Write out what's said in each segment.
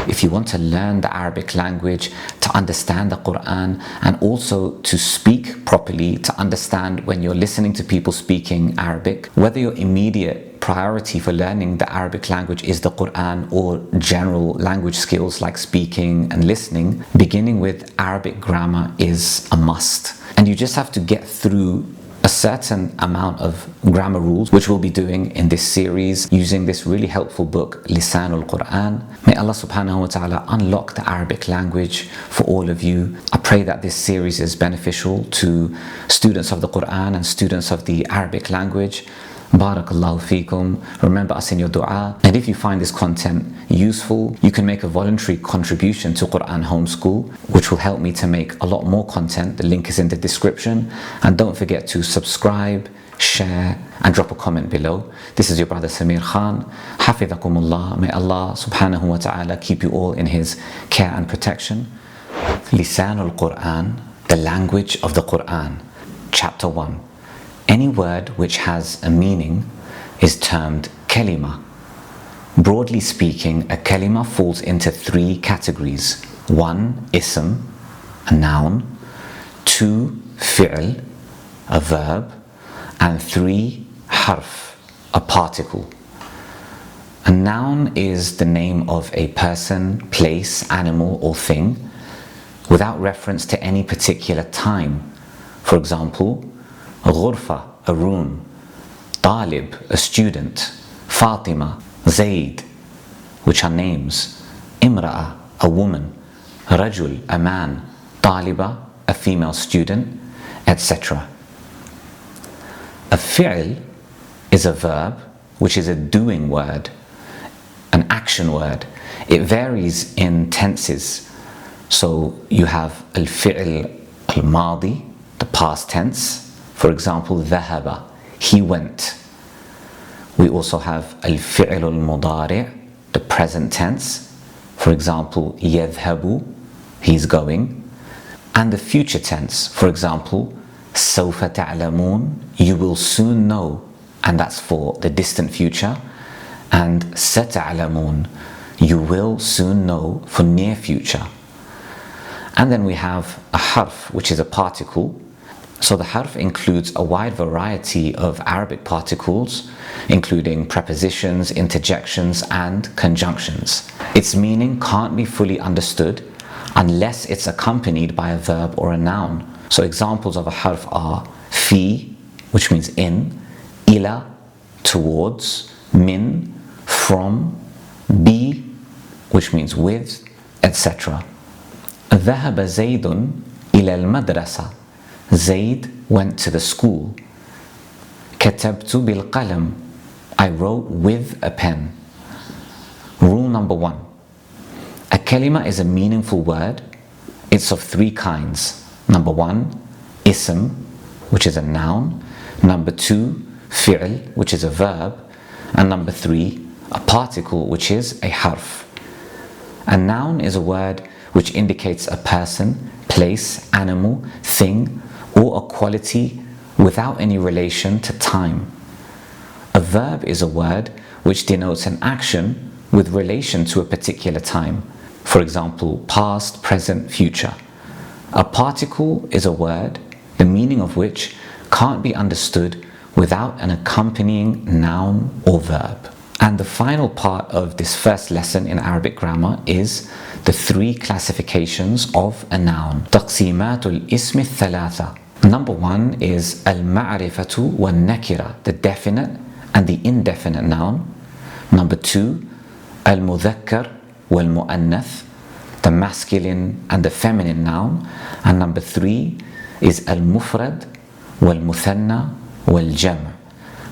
if you want to learn the Arabic language, to understand the Quran, and also to speak properly, to understand when you're listening to people speaking Arabic, whether your immediate priority for learning the Arabic language is the Quran or general language skills like speaking and listening, beginning with Arabic grammar is a must. And you just have to get through a certain amount of grammar rules, which we'll be doing in this series using this really helpful book, Lisanul Quran. May Allah subhanahu wa ta'ala unlock the Arabic language for all of you. I pray that this series is beneficial to students of the Quran and students of the Arabic language. Barakallahu feekum. Remember us in your dua. And if you find this content useful, you can make a voluntary contribution to Quran Homeschool, which will help me to make a lot more content. The link is in the description. And don't forget to subscribe, share, and drop a comment below. This is your brother Sameer Khan. Hafidhakumullah. May Allah subhanahu wa ta'ala keep you all in His care and protection. Lisanul Quran, the language of the Quran. Chapter 1. Any word which has a meaning is termed kalima. Broadly speaking, a kalima falls into 3 categories. 1. Ism, a noun. 2. Fi'l, a verb. And 3. Harf, a particle. A noun is the name of a person, place, animal, or thing without reference to any particular time. For example, غرفة, a room. Talib, a student. Fatima, Zaid, which are names. Imra'a, a woman. Rajul, a man. Taliba, a female student, etc. A fi'l is a verb, which is a doing word, an action word. It varies in tenses. So you have al-fi'l al-madi, the past tense. For example, ذهب, he went. We also have al-fi'l al-mudari', the present tense. For example, يذهب, he's going. And the future tense. For example, سوف تعلمون, you will soon know. And that's for the distant future. And ستعلمون, you will soon know, for near future. And then we have a harf, which is a particle. So the harf includes a wide variety of Arabic particles, including prepositions, interjections, and conjunctions. Its meaning can't be fully understood unless it's accompanied by a verb or a noun. So examples of a harf are fi, which means in, ila, towards, min, from, bi, which means with, etc. ذهب زيد إلى المدرسة. Zaid went to the school. كتبت بالقلم. I wrote with a pen. Rule number 1. A kalima is a meaningful word. It's of 3 kinds. Number 1, ism, which is a noun. Number 2, fi'l, which is a verb. And number 3, a particle, which is a harf. A noun is a word which indicates a person, place, animal, thing, or a quality without any relation to time. A verb is a word which denotes an action with relation to a particular time. For example, past, present, future. A particle is a word, the meaning of which can't be understood without an accompanying noun or verb. And the final part of this first lesson in Arabic grammar is the 3 classifications of a noun. تقسيمات الاسم الثلاثة. Number 1 is al-ma'rifatu wal-nakira, the definite and the indefinite noun. Number 2, al-mudhakkar wal-mu'annath, the masculine and the feminine noun. And number 3 is al-mufrad wal-muthanna wal-jam',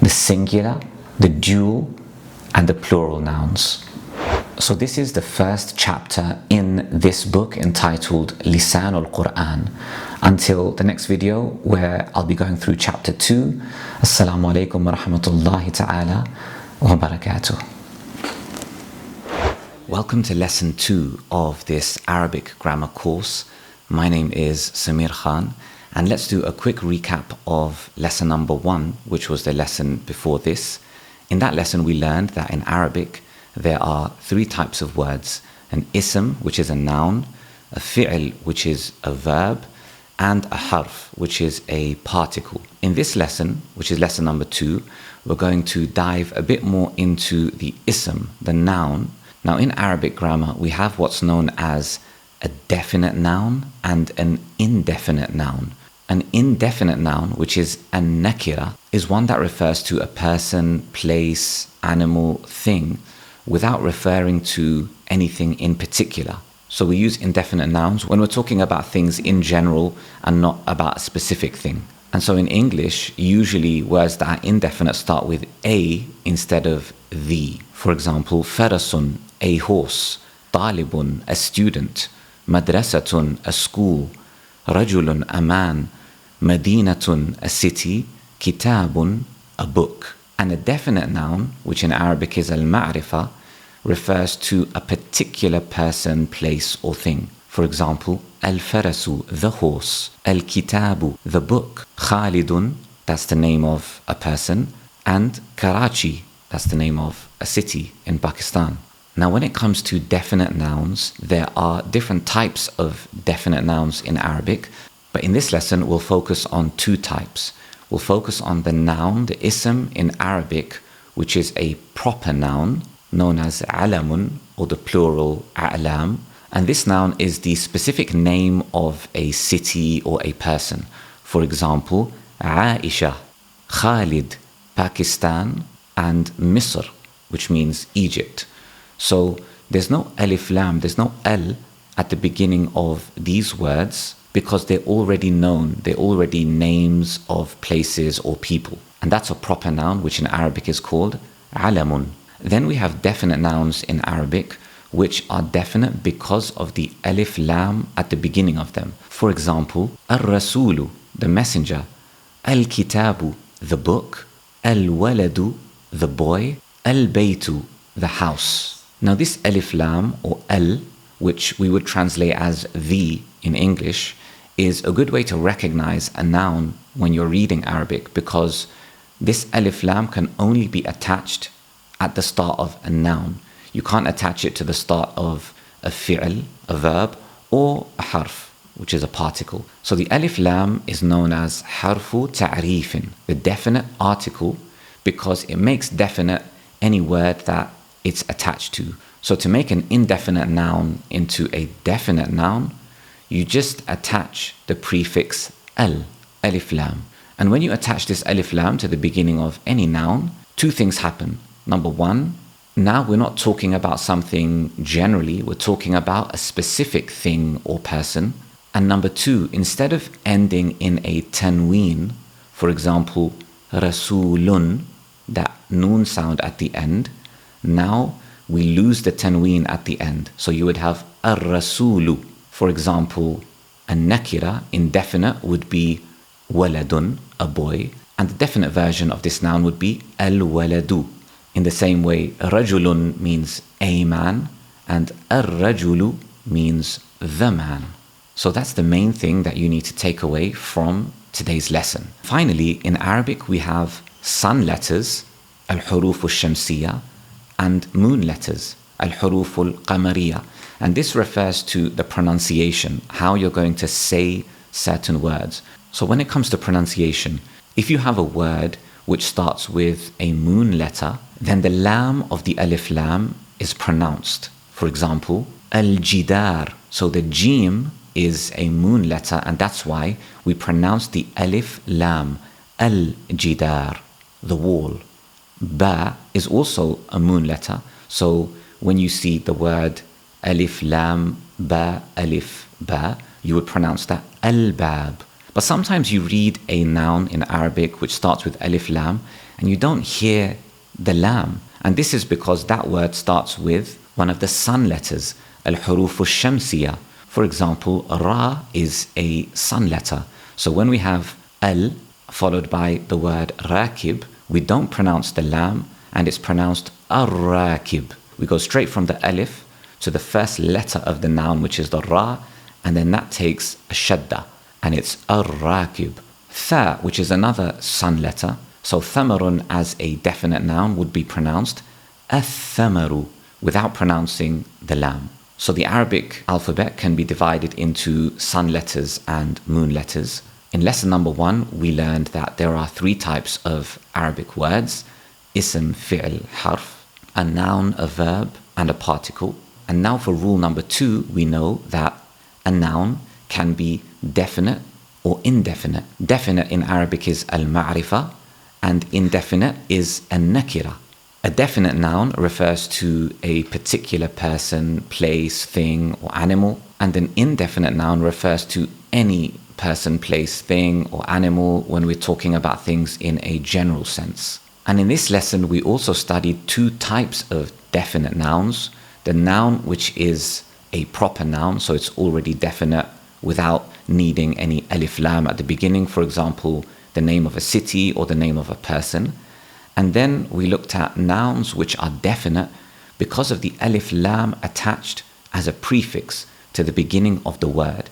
the singular, the dual, and the plural nouns. So this is the first chapter in this book entitled Lisanul Quran. Until the next video where I'll be going through chapter 2. Assalamu alaikum wa rahmatullahi ta'ala wa barakatuh. Welcome to lesson 2 of this Arabic grammar course. My name is Sameer Khan, and let's do a quick recap of lesson number 1, which was the lesson before this. In that lesson we learned that in Arabic there are 3 types of words: an ism, which is a noun, a fi'l, which is a verb, and a harf, which is a particle. In this lesson, which is lesson number 2, we're going to dive a bit more into the ism, the noun. Now, in Arabic grammar, we have what's known as a definite noun and an indefinite noun. An indefinite noun, which is an nakira, is one that refers to a person, place, animal, thing, without referring to anything in particular. So we use indefinite nouns when we're talking about things in general and not about a specific thing. And so in English, usually words that are indefinite start with a instead of the. For example, farasun, a horse, talibun, a student, madrasatun, a school, rajulun, a man, madinatun, a city, kitabun, a book. And a definite noun, which in Arabic is al-ma'rifa, refers to a particular person, place, or thing. For example, al-farasu, the horse, al-kitabu, the book, Khalidun, that's the name of a person, and Karachi, that's the name of a city in Pakistan. Now, when it comes to definite nouns, there are different types of definite nouns in Arabic, but in this lesson, we'll focus on 2 types. We'll focus on the noun, the ism in Arabic, which is a proper noun, known as alamun, or the plural a'lam. And this noun is the specific name of a city or a person. For example, Aisha, Khalid, Pakistan, and Misr, which means Egypt. So there's no alif lam, there's no al at the beginning of these words because they're already known, they're already names of places or people. And that's a proper noun, which in Arabic is called alamun. Then we have definite nouns in Arabic, which are definite because of the alif lam at the beginning of them. For example, ar-rasulu, the messenger, al-kitabu, the book, al-waladu, the boy, al-baytu, the house. Now this alif lam or al, which we would translate as the in English, is a good way to recognize a noun when you're reading Arabic because this alif lam can only be attached at the start of a noun. You can't attach it to the start of a fi'l, a verb, or a harf, which is a particle. So the alif lam is known as harfu ta'rifin, the definite article, because it makes definite any word that it's attached to. So to make an indefinite noun into a definite noun, you just attach the prefix al, alif lam. And when you attach this alif lam to the beginning of any noun, 2 things happen. Number 1, now we're not talking about something generally, we're talking about a specific thing or person. And number 2, instead of ending in a tanween, for example, rasulun, that noon sound at the end, now we lose the tanween at the end. So you would have ar-rasulu. For example, a nakira, indefinite, would be waladun, a boy. And the definite version of this noun would be al-waladu. In the same way, rajulun means a man and ar-rajulu means the man. So that's the main thing that you need to take away from today's lesson. Finally, in Arabic, we have sun letters, al-huruf al-shamsiyya, and moon letters, al-huruf al-qamariyya. And this refers to the pronunciation, how you're going to say certain words. So when it comes to pronunciation, if you have a word which starts with a moon letter, then the lam of the alif lam is pronounced. For example, al-jidar. So the jim is a moon letter, and that's why we pronounce the alif lam, al-jidar, the wall. Ba is also a moon letter. So when you see the word alif lam ba alif ba, you would pronounce that al-bab. But sometimes you read a noun in Arabic which starts with alif lam and you don't hear the lam. And this is because that word starts with one of the sun letters, al-huruf al-shamsiyya. For example, ra is a sun letter. So when we have al followed by the word rakib, we don't pronounce the lam and it's pronounced ar-rakib. We go straight from the alif to the first letter of the noun, which is the ra, and then that takes a shadda, and it's ar-rakib. Tha, which is another sun letter, so thamarun as a definite noun would be pronounced ath-thamaru without pronouncing the lam. So the Arabic alphabet can be divided into sun letters and moon letters. In lesson number 1, we learned that there are 3 types of Arabic words: ism, fi'l, harf, a noun, a verb, and a particle. And now for rule number 2, we know that a noun can be definite or indefinite. Definite in Arabic is al-ma'rifa, and indefinite is an-nakira. A definite noun refers to a particular person, place, thing, or animal, and an indefinite noun refers to any person, place, thing, or animal when we're talking about things in a general sense. And in this lesson, we also studied 2 types of definite nouns. The noun which is a proper noun, so it's already definite without needing any alif lam at the beginning, for example, the name of a city or the name of a person. And then we looked at nouns which are definite because of the alif lam attached as a prefix to the beginning of the word.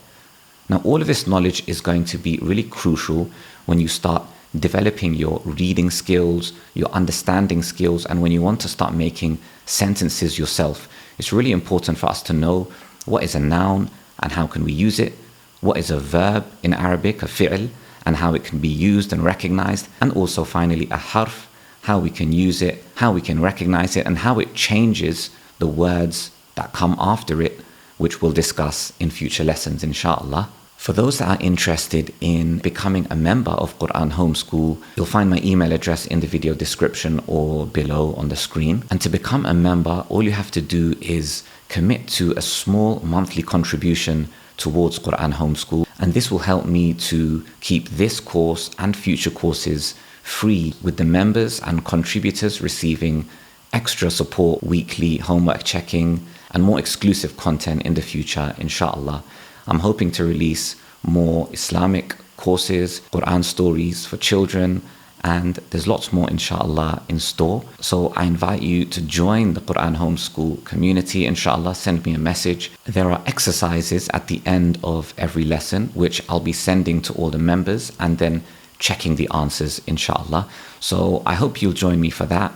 Now, all of this knowledge is going to be really crucial when you start developing your reading skills, your understanding skills, and when you want to start making sentences yourself. It's really important for us to know what is a noun and how can we use it, what is a verb in Arabic, a fi'l, and how it can be used and recognized, and also finally a harf, how we can use it, how we can recognize it, and how it changes the words that come after it, which we'll discuss in future lessons, inshallah. For those that are interested in becoming a member of Quran Homeschool, you'll find my email address in the video description or below on the screen. And to become a member, all you have to do is commit to a small monthly contribution towards Quran Homeschool. And this will help me to keep this course and future courses free, with the members and contributors receiving extra support, weekly homework checking, and more exclusive content in the future, inshallah. I'm hoping to release more Islamic courses, Quran stories for children, and there's lots more, inshallah, in store. So I invite you to join the Quran Homeschool community, inshallah. Send me a message. There are exercises at the end of every lesson, which I'll be sending to all the members and then checking the answers, inshallah. So I hope you'll join me for that.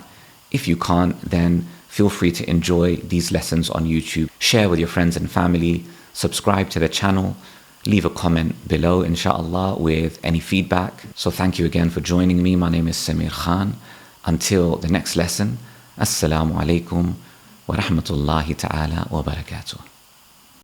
If you can't, then feel free to enjoy these lessons on YouTube. Share with your friends and family. Subscribe to the channel, leave a comment below, inshallah, with any feedback. So thank you again for joining me. My name is Sameer Khan. Until the next lesson, Assalamu alaikum wa rahmatullahi ta'ala wa barakatuh.